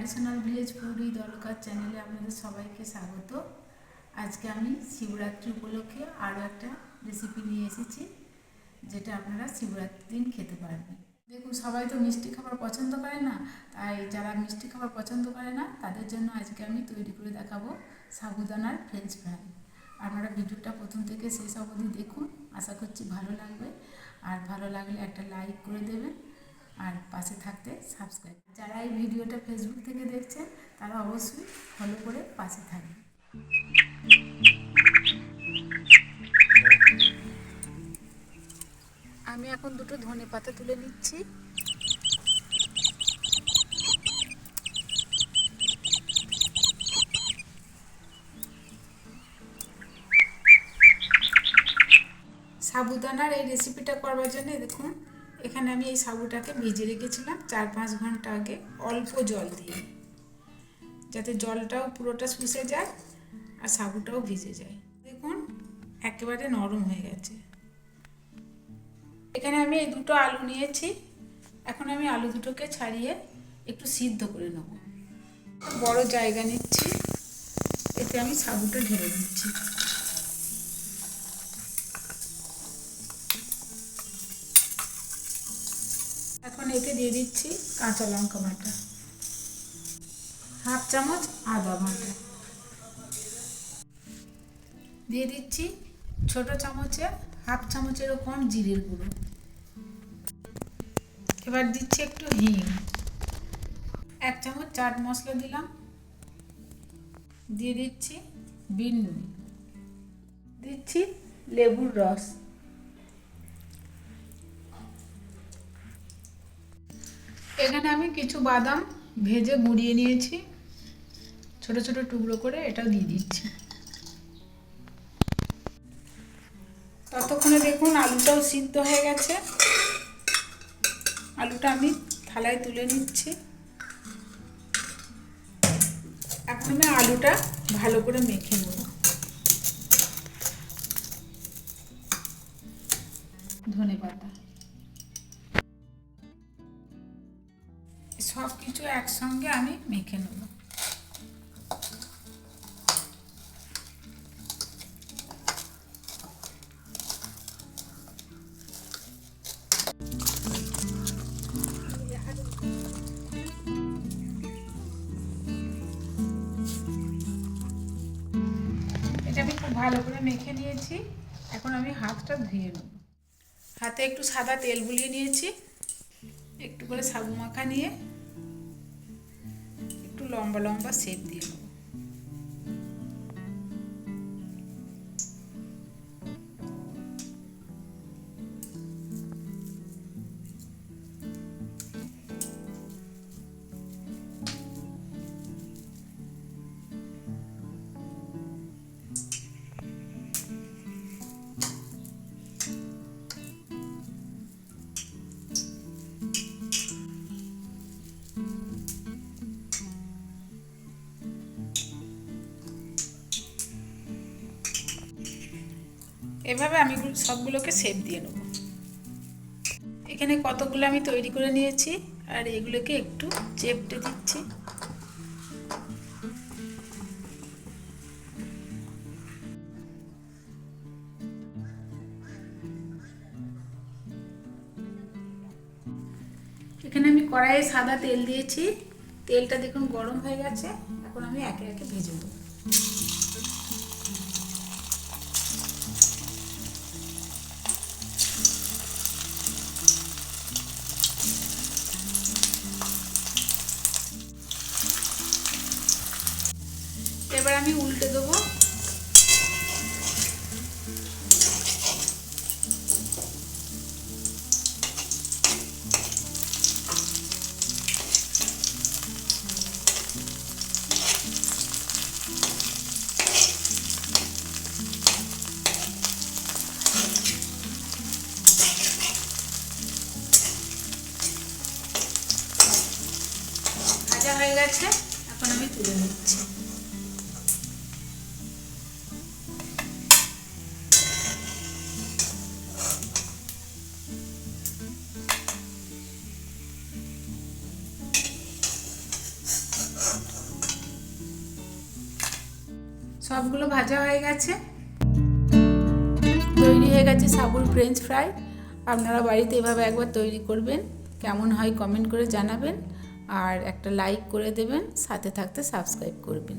Traditional village food with Alka চ্যানেলে আপনাদের সবাইকে স্বাগত। আজকে আমি শিবরাত্রি উপলক্ষে আরও একটা রেসিপি নিয়ে এসেছি, যেটা আপনারা শিবরাত্রির দিন খেতে পারবেন। দেখুন, সবাই তো মিষ্টি খাবার পছন্দ করে না, তাই যারা মিষ্টি খাবার পছন্দ করে না তাদের জন্য আজকে আমি তৈরি করে দেখাবো সাবুদানার ফ্রেঞ্চ ফ্রাই। আপনারা ভিডিওটা প্রথম থেকে শেষ অবধি দেখুন, আশা করছি ভালো লাগবে। আর ভালো লাগলে একটা লাইক করে দেবেন আর পাশে থাকতে সাবস্ক্রাইব। যারা এই ভিডিওটা ফেসবুক থেকে দেখছেন তারা অবশ্যই ফলো করে পাশে থাকবে। আমি এখন দুটো ধনেপাতা তুলে নিচ্ছি। সাবুদানার এই রেসিপিটা করবার জন্য দেখুন, এখানে আমি এই সাবুটাকে ভিজিয়ে রেখেছিলাম 4-5 ঘন্টা আগে অল্প জল দিয়ে, যাতে জলটাও পুরোটা শুষে যায় আর সাবুটাও ভিজে যায়। দেখুন, একেবারে নরম হয়ে গেছে। এখানে আমি এই দুটো আলু নিয়েছি। এখন আমি আলু দুটোকে ছাড়িয়ে একটু সিদ্ধ করে নেব। বড় জায়গা নিচ্ছি, এতে আমি সাবুটা ঢেলে দিচ্ছি। এখন এতে দিয়ে দিচ্ছি কাঁচা লঙ্কা বাটা, 1/2 চামচ আদা বাটা, দিয়ে দিচ্ছি ছোট চামচে 1/2 চামচেরও কম জিরের গুঁড়ো। এবার দিচ্ছি একটু হিং, 1 চামচ চাট মশলা দিলাম, দিয়ে দিচ্ছি বিন নুন, দিচ্ছি লেবুর রস, এখানে আমি কিছু বাদাম ভেজে গুঁড়িয়ে নিয়েছি, ছোট ছোট টুকরো করে এটাও দিয়ে দিচ্ছি। ততক্ষণে দেখুন আলুটাও সিদ্ধ হয়ে গেছে। আলুটা আমি থালায় তুলে নিচ্ছি। এখন আমি আলুটা ভালো করে মেখে নেব। ধনেপাতা, সব কিছু একসঙ্গে আমি মেখে নেব। এটা আমি খুব ভালো করে মেখে নিয়েছি। এখন আমি হাতটা ধুয়ে নেব। হাতে একটু সাদা তেল বুলিয়ে নিয়েছি, একটু করে সাবু মাখা নিয়ে একটু লম্বা লম্বা শেপ দিয়ে নেব। এভাবে আমি সবগুলোকে শেপ দিয়ে নেব। এখানে কতগুলো আমি তৈরি করে নিয়েছি, আর এগুলোকে একটু চেপটে দিচ্ছি। এখানে আমি কড়াইয়ে সাদা তেল দিয়েছি, তেলটা দেখুন গরম হয়ে গেছে। এখন আমি একে একে ভেজে নেব। এবার আমি উল্টে দেবো। ভাজা হয়ে গেছে, এখন আমি তুলে নিচ্ছি। সবগুলো ভাজা হয়ে গেছে, তৈরি হয়ে গেছে সাবুর ফ্রেঞ্চ ফ্রাই। আপনারা বাড়িতে এভাবে একবার তৈরি করবেন, কেমন হয় কমেন্ট করে জানাবেন, আর একটা লাইক করে দেবেন, সাথে থাকতে সাবস্ক্রাইব করবেন।